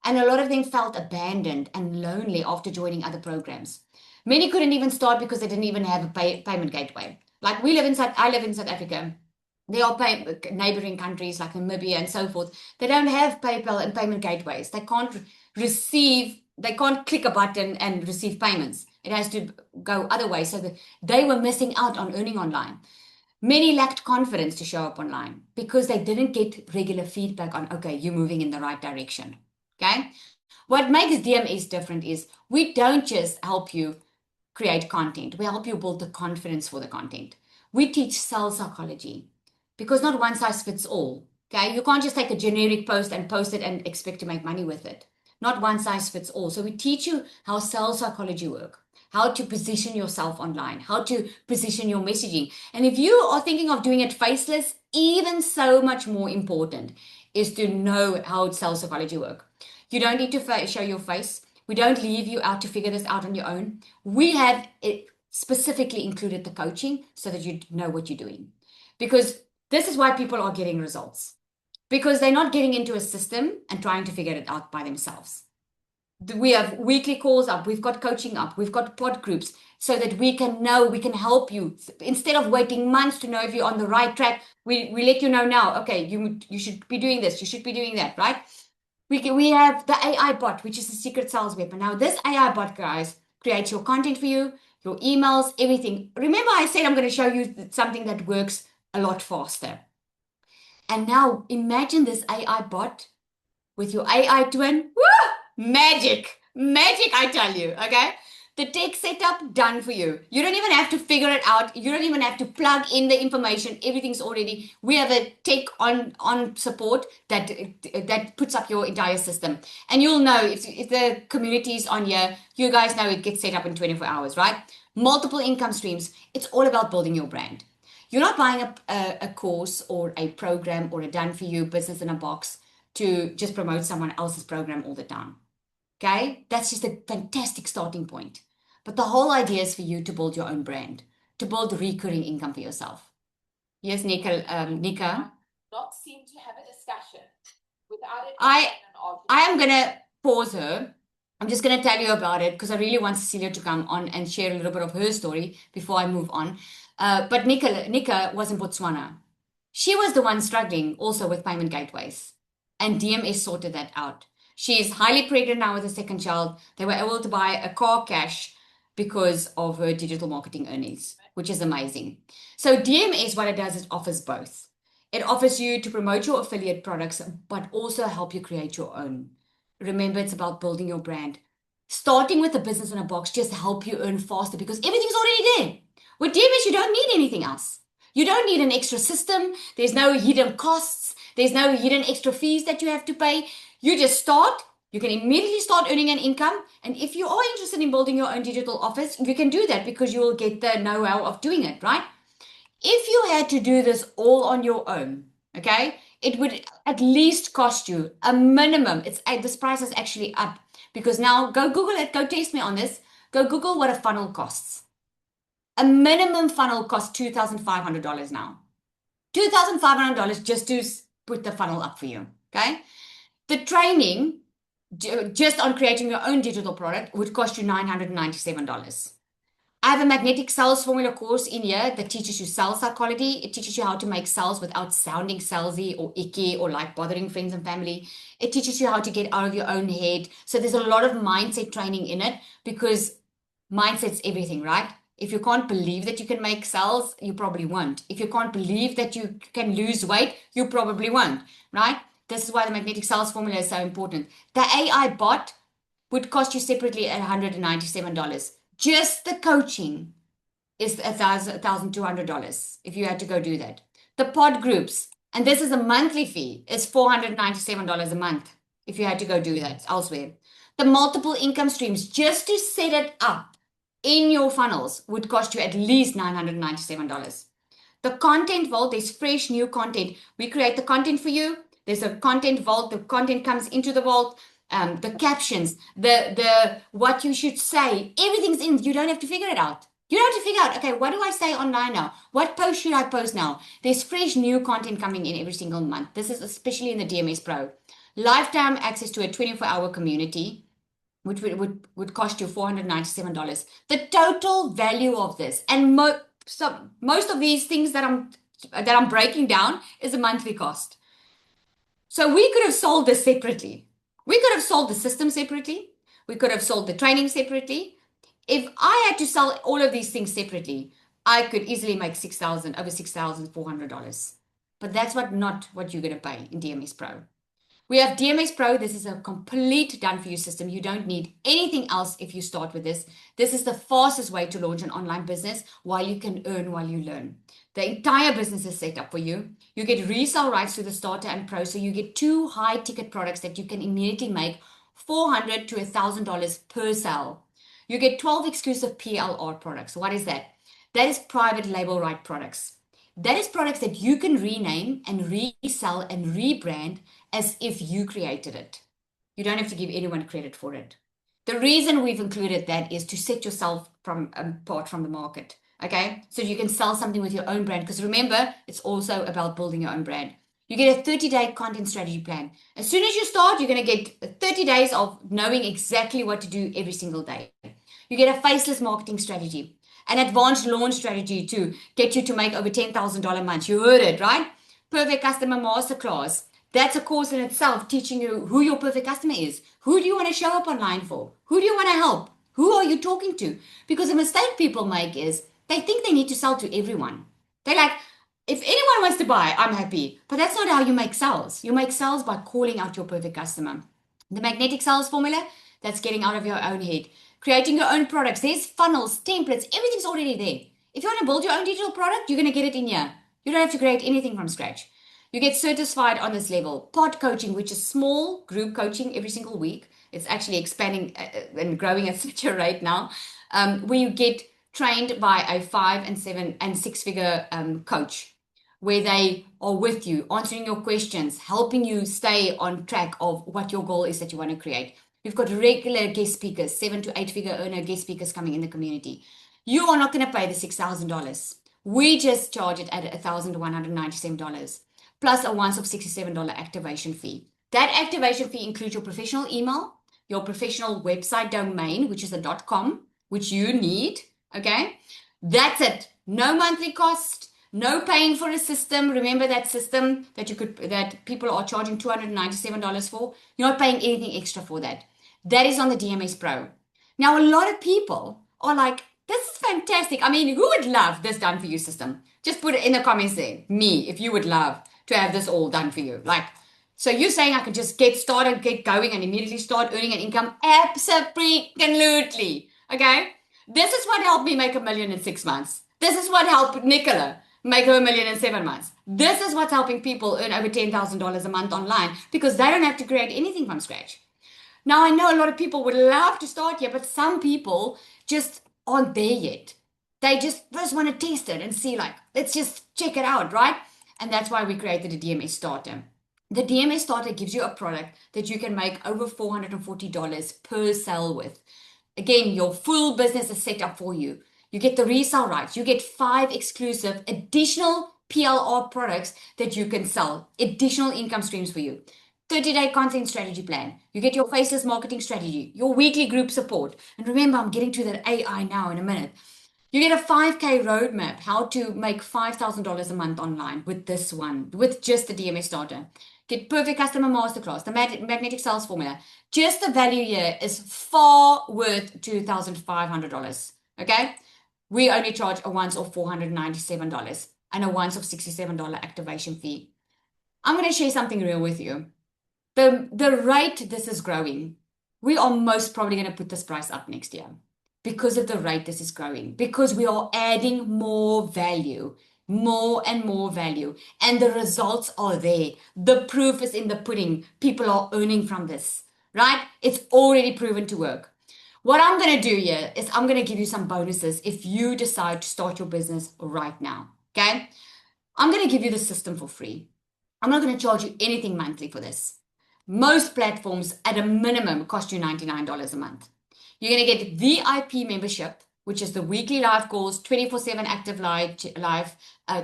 A: And a lot of them felt abandoned and lonely after joining other programs. Many couldn't even start because they didn't even have a payment gateway. Like I live in South Africa. There are neighboring countries like Namibia and so forth. They don't have PayPal and payment gateways. They can't click a button and receive payments. It has to go other ways. So they were missing out on earning online. Many lacked confidence to show up online because they didn't get regular feedback on, okay, you're moving in the right direction. Okay. What makes DMS different is we don't just help you create content. We help you build the confidence for the content. We teach sales psychology because not one size fits all. Okay. You can't just take a generic post and post it and expect to make money with it. Not one size fits all. So we teach you how sales psychology works, how to position yourself online, how to position your messaging. And if you are thinking of doing it faceless, even so much more important is to know how sales psychology works. You don't need to show your face. We don't leave you out to figure this out on your own. We have it specifically included the coaching so that you know what you're doing. Because this is why people are getting results. Because they're not getting into a system and trying to figure it out by themselves. We have weekly calls up. We've got coaching up. We've got pod groups so that we can help you. Instead of waiting months to know if you're on the right track, we let you know now, okay, you should be doing this. You should be doing that, right? We have the AI bot, which is the secret sales weapon. Now, this AI bot, guys, creates your content for you, your emails, everything. Remember I said I'm going to show you something that works a lot faster. And now imagine this AI bot with your AI twin. Woo! Magic, I tell you, okay? The tech setup done for you. You don't even have to figure it out. You don't even have to plug in the information. Everything's already. We have a tech on support that puts up your entire system. And you'll know if the community is on here, you guys know it gets set up in 24 hours, right? Multiple income streams. It's all about building your brand. You're not buying a course or a program or a done for you business in a box to just promote someone else's program all the time. Okay, that's just a fantastic starting point. But the whole idea is for you to build your own brand, to build recurring income for yourself. Yes, Nika.
E: Not seem to have a discussion without it.
A: I am gonna pause her. I'm just gonna tell you about it because I really want Cecilia to come on and share a little bit of her story before I move on. But Nika was in Botswana. She was the one struggling also with payment gateways, and DMS sorted that out. She is highly pregnant now with a second child. They were able to buy a car cash because of her digital marketing earnings, which is amazing. So DMS, what it does is offers both. It offers you to promote your affiliate products, but also help you create your own. Remember, it's about building your brand. Starting with a business in a box just help you earn faster because everything's already there. With DMS, you don't need anything else. You don't need an extra system. There's no hidden costs. There's no hidden extra fees that you have to pay. You just start. You can immediately start earning an income. And if you are interested in building your own digital office, you can do that because you will get the know-how of doing it, right? If you had to do this all on your own, okay, it would at least cost you a minimum. This price is actually up because now go Google it. Go test me on this. Go Google what a funnel costs. A minimum funnel costs $2,500 now. $2,500 just to put the funnel up for you, okay? The training, just on creating your own digital product, would cost you $997. I have a magnetic sales formula course in here that teaches you sales psychology. It teaches you how to make sales without sounding salesy or icky or like bothering friends and family. It teaches you how to get out of your own head. So there's a lot of mindset training in it because mindset's everything, right? If you can't believe that you can make sales, you probably won't. If you can't believe that you can lose weight, you probably won't, right? This is why the magnetic sales formula is so important. The AI bot would cost you separately at $197. Just the coaching is $1,200 if you had to go do that. The pod groups, and this is a monthly fee, is $497 a month if you had to go do that elsewhere. The multiple income streams, just to set it up in your funnels, would cost you at least $997. The content vault, there's fresh new content. We create the content for you. There's a content vault. The content comes into the vault. The captions, the what you should say, everything's in. You don't have to figure it out. You don't have to figure out, okay, what do I say online now? What post should I post now? There's fresh new content coming in every single month. This is especially in the DMS Pro. Lifetime access to a 24-hour community, which would cost you $497. The total value of this, and most of these things that I'm breaking down, is a monthly cost. So we could have sold this separately. We could have sold the system separately. We could have sold the training separately. If I had to sell all of these things separately, I could easily make over $6,400. But that's not what you're going to pay in DMS Pro. We have DMS Pro. This is a complete done-for-you system. You don't need anything else if you start with this. This is the fastest way to launch an online business while you can earn while you learn. The entire business is set up for you. You get resale rights to the starter and pro, so you get 2 high-ticket products that you can immediately make $400 to $1,000 per sale. You get 12 exclusive PLR products. What is that? That is private label right products. That is products that you can rename and resell and rebrand as if you created it. You don't have to give anyone credit for it. The reason we've included that is to set yourself apart from the market. Okay, so you can sell something with your own brand, because remember, it's also about building your own brand. You get a 30-day content strategy plan. As soon as you start, you're going to get 30 days of knowing exactly what to do every single day. You get a faceless marketing strategy, an advanced launch strategy to get you to make over $10,000 a month. You heard it, right? Perfect Customer Masterclass. That's a course in itself, teaching you who your perfect customer is. Who do you want to show up online for? Who do you want to help? Who are you talking to? Because the mistake people make is they think they need to sell to everyone. They're like, if anyone wants to buy, I'm happy. But that's not how you make sales. You make sales by calling out your perfect customer. The magnetic sales formula, that's getting out of your own head. creating your own products. There's funnels, templates, everything's already there. If you want to build your own digital product, you're going to get it in here. You don't have to create anything from scratch. You get certified on this level. Pod coaching, which is small group coaching every single week. It's actually expanding and growing at such a rate now, where you get trained by a 5 and 7 and 6 figure coach, where they are with you, answering your questions, helping you stay on track of what your goal is that you want to create. We've got regular guest speakers, 7 to 8 figure earner guest speakers coming in the community. You are not going to pay the $6,000. We just charge it at $1,197 plus a once-off $67 activation fee. That activation fee includes your professional email, your professional website domain, which is a .com, which you need. Okay, that's it. No monthly cost. No paying for a system. Remember that system that people are charging $297 for? You're not paying anything extra for that. That is on the DMS Pro. Now, a lot of people are like, this is fantastic. I mean, who would love this done for you system? Just put it in the comments there. Me, if you would love to have this all done for you. Like, so you're saying I could just get started, get going, and immediately start earning an income? Absolutely. Okay? This is what helped me make $1 million in 6 months. This is what helped Nicola make her $1 million in 7 months. This is what's helping people earn over $10,000 a month online because they don't have to create anything from scratch. Now, I know a lot of people would love to start here, but some people just aren't there yet. They just first want to test it and see, like, let's just check it out, right? And that's why we created a DMS Starter. The DMS Starter gives you a product that you can make over $440 per sale with. Again, your full business is set up for you. You get the resale rights. You get 5 exclusive additional PLR products that you can sell. Additional income streams for you. 30-day content strategy plan. You get your faceless marketing strategy. Your weekly group support. And remember, I'm getting to that AI now in a minute. You get a 5K roadmap, how to make $5,000 a month online with this one, with just the DMS Starter. Get perfect customer masterclass, the magnetic sales formula. Just the value here is far worth $2,500. Okay? We only charge a once off $497 and a once off $67 activation fee. I'm going to share something real with you. The rate this is growing, we are most probably going to put this price up next year because of the rate this is growing, because we are adding more value. More and more value, and the results are there. The proof is in the pudding. People are earning from this, right? It's already proven to work. What I'm going to do here is I'm going to give you some bonuses if you decide to start your business right now. Okay, I'm going to give you the system for free. I'm not going to charge you anything monthly for this. Most platforms at a minimum cost you $99 a month. You're going to get VIP membership, which is the weekly live calls, 24/7 active live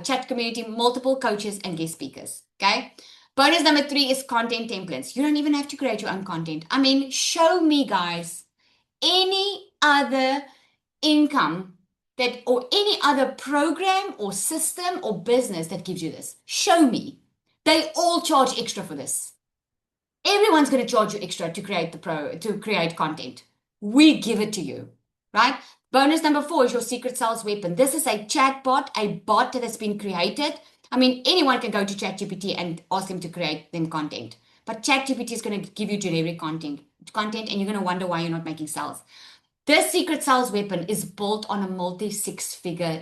A: chat community, multiple coaches and guest speakers. Okay. Bonus number 3 is content templates. You don't even have to create your own content. I mean, show me, guys, any other income that, or any other program or system or business that gives you this. Show me. They all charge extra for this. Everyone's going to charge you extra to create content. We give it to you, right? Bonus number 4 is your secret sales weapon. This is a chat bot, a bot that has been created. I mean, anyone can go to ChatGPT and ask them to create them content. But ChatGPT is going to give you generic content, and you're going to wonder why you're not making sales. This secret sales weapon is built on a multi-six-figure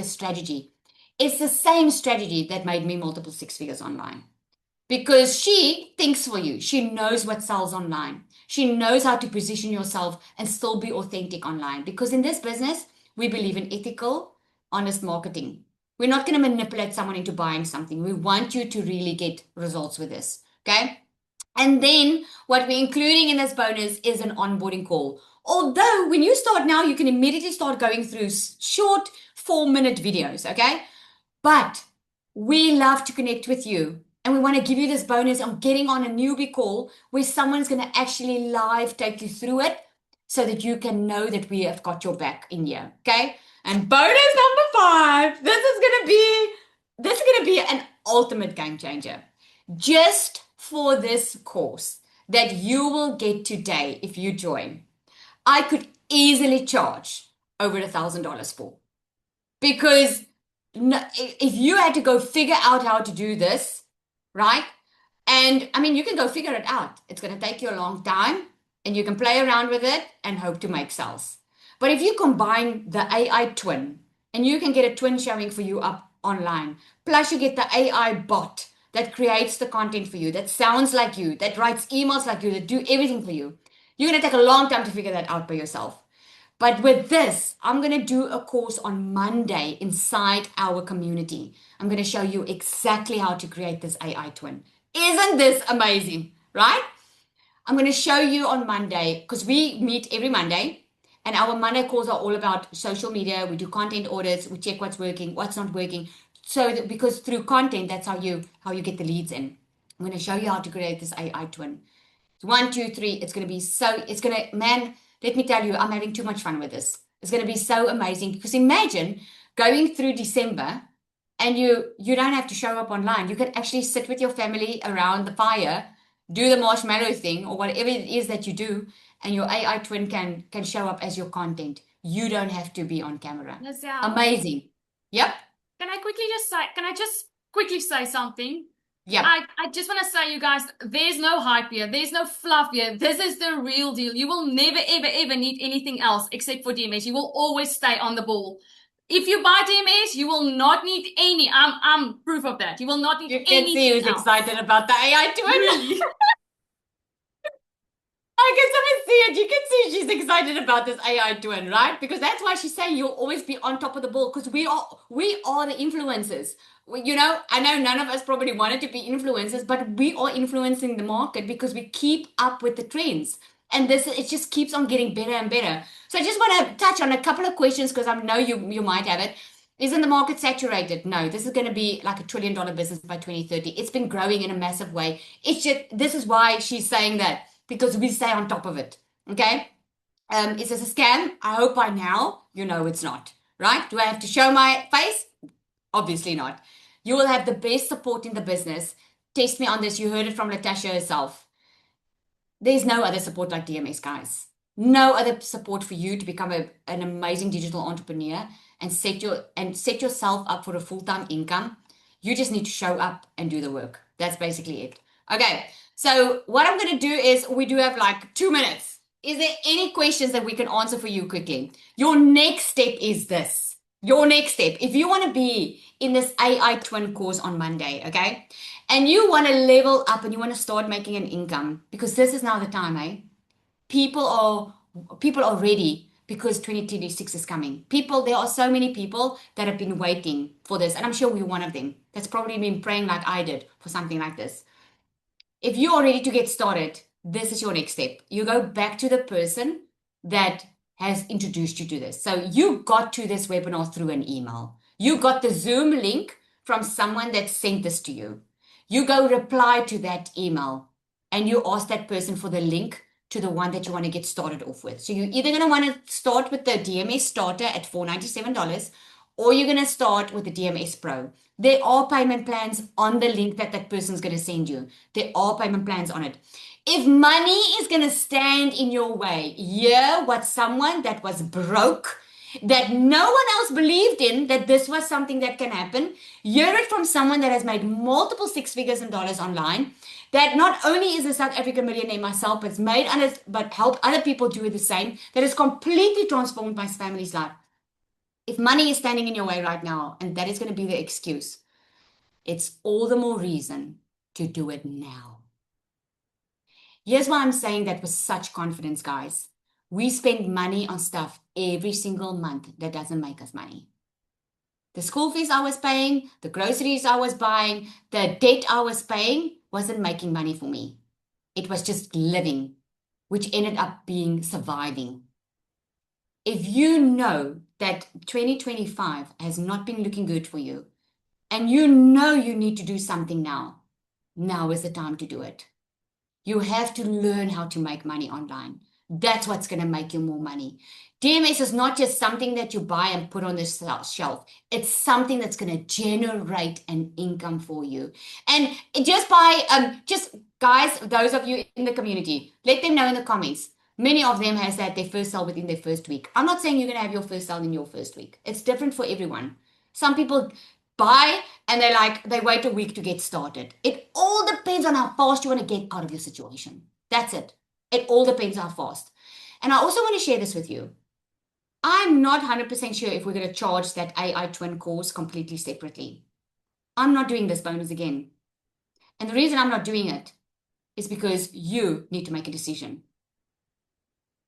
A: strategy. It's the same strategy that made me multiple 6 figures online. Because she thinks for you. She knows what sells online. She knows how to position yourself and still be authentic online. Because in this business, we believe in ethical, honest marketing. We're not going to manipulate someone into buying something. We want you to really get results with this. Okay? And then what we're including in this bonus is an onboarding call. Although when you start now, you can immediately start going through short 4-minute videos. Okay? But we love to connect with you. And we want to give you this bonus on getting on a newbie call where someone's going to actually live take you through it so that you can know that we have got your back in here. Okay. And bonus number 5, this is going to be an ultimate game changer. Just for this course that you will get today if you join, I could easily charge over $1,000 for. Because if you had to go figure out how to do this, right? And I mean, you can go figure it out. It's going to take you a long time. and you can play around with it and hope to make sales. But if you combine the AI twin, and you can get a twin showing for you up online, plus you get the AI bot that creates the content for you, that sounds like you, that writes emails like you, that do everything for you, you're going to take a long time to figure that out by yourself. But with this, I'm going to do a course on Monday inside our community. I'm going to show you exactly how to create this AI twin. Isn't this amazing, right? I'm going to show you on Monday, because we meet every Monday, and our Monday calls are all about social media. We do content audits. We check what's working, what's not working. So that, because through content, that's how you get the leads in. I'm going to show you how to create this AI twin. 1, 2, 3. It's going to be so, man, let me tell you, I'm having too much fun with this. It's going to be so amazing, because imagine going through December and you don't have to show up online. You can actually sit with your family around the fire, do the marshmallow thing or whatever it is that you do, and your AI twin can show up as your content. You don't have to be on camera.
C: Nazelle,
A: Amazing. Yep.
C: can I just quickly say something?
A: Yep.
C: I just want to say, you guys, there's no hype here. There's no fluff here. This is the real deal. You will never, ever, ever need anything else except for DMS. You will always stay on the ball. If you buy DMS, you will not need any. I'm proof of that. You will not need
A: You
C: anything
A: can see who's
C: else.
A: excited about the AI twin.
C: Really?
A: I can someone see it. You can see she's excited about this AI twin, right? Because that's why she's saying you'll always be on top of the ball, because we are the influencers. You know, I know none of us probably wanted to be influencers, but we are influencing the market because we keep up with the trends. And it just keeps on getting better and better. So I just want to touch on a couple of questions, because I know you might have it. Isn't the market saturated? No, this is going to be like $1 trillion business by 2030. It's been growing in a massive way. It's just, this is why she's saying that, because we stay on top of it. Okay? Is this a scam? I hope by now you know it's not. Right? Do I have to show my face? Obviously not. You will have the best support in the business. Test me on this. You heard it from Latasha herself. There's no other support like DMS, guys. No other support for you to become an amazing digital entrepreneur and set yourself up for a full-time income. You just need to show up and do the work. That's basically it. Okay, so what I'm going to do is, we do have like 2 minutes. Is there any questions that we can answer for you quickly? Your next step is this. Your next step, if you want to be in this AI twin course on Monday, okay, and you want to level up and you want to start making an income, because this is now the time, eh? People are ready, because 2026 is coming. There are so many people that have been waiting for this, and I'm sure we're one of them that's probably been praying like I did for something like this. If you are ready to get started, this is your next step. You go back to the person that has introduced you to this. So you got to this webinar through an email. You got the Zoom link from someone that sent this to you. You go reply to that email and you ask that person for the link to the one that you want to get started off with. So you're either going to want to start with the DMS starter at $497, or you're going to start with the DMS Pro. There are payment plans on the link that person's going to send you. There are payment plans on it. If money is going to stand in your way, hear what someone that was broke, that no one else believed in, that this was something that can happen. Hear it from someone that has made multiple six figures in dollars online, that not only is a South African millionaire myself, but helped other people do the same, that has completely transformed my family's life. If money is standing in your way right now, and that is going to be the excuse, it's all the more reason to do it now. Here's why I'm saying that with such confidence, guys. We spend money on stuff every single month that doesn't make us money. The school fees I was paying, the groceries I was buying, the debt I was paying wasn't making money for me. It was just living, which ended up being surviving. If you know that 2025 has not been looking good for you, and you know you need to do something now is the time to do it. You have to learn how to make money online. That's what's going to make you more money. DMS is not just something that you buy and put on the shelf. It's something that's going to generate an income for you. And just guys, those of you in the community, let them know in the comments. Many of them has had their first sale within their first week. I'm not saying you're going to have your first sale in your first week. It's different for everyone. Some people buy and they wait a week to get started. It all depends on how fast you want to get out of your situation. That's it. It all depends how fast. And I also want to share this with you. I'm not 100% sure if we're going to charge that AI twin course completely separately. I'm not doing this bonus again. And the reason I'm not doing it is because you need to make a decision.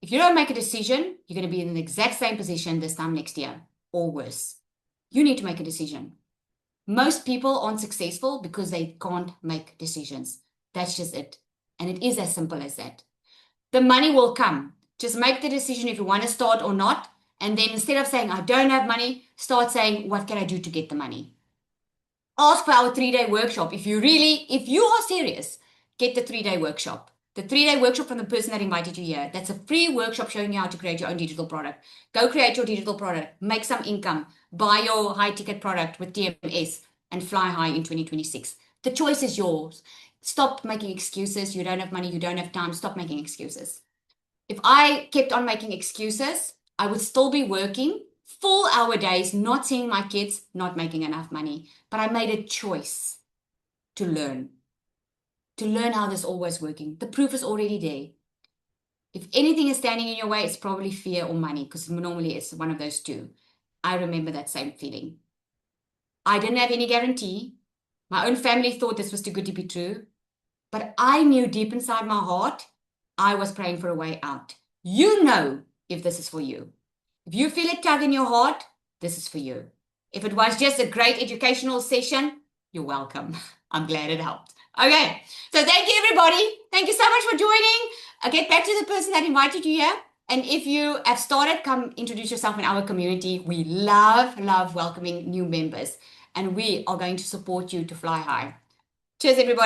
A: If you don't make a decision, you're going to be in the exact same position this time next year or worse. You need to make a decision. Most people aren't successful because they can't make decisions. That's just it. And it is as simple as that. The money will come. Just make the decision if you want to start or not. And then instead of saying, I don't have money, start saying, what can I do to get the money? Ask for our 3-day workshop. If you are serious, get the 3-day workshop. The 3-day workshop from the person that invited you here. That's a free workshop showing you how to create your own digital product. Go create your digital product, make some income, buy your high ticket product with TMS and fly high in 2026. The choice is yours. Stop making excuses. You don't have money. You don't have time. Stop making excuses. If I kept on making excuses, I would still be working full hour days, not seeing my kids, not making enough money. But I made a choice to learn how this all was working. The proof is already there. If anything is standing in your way, it's probably fear or money, because normally it's one of those two. I remember that same feeling. I didn't have any guarantee. My own family thought this was too good to be true. But I knew deep inside my heart, I was praying for a way out. You know if this is for you. If you feel it tug in your heart, this is for you. If it was just a great educational session, you're welcome. I'm glad it helped. Okay, so thank you, everybody. Thank you so much for joining. I'll get back to the person that invited you here. And if you have started, come introduce yourself in our community. We love welcoming new members. And we are going to support you to fly high. Cheers, everybody.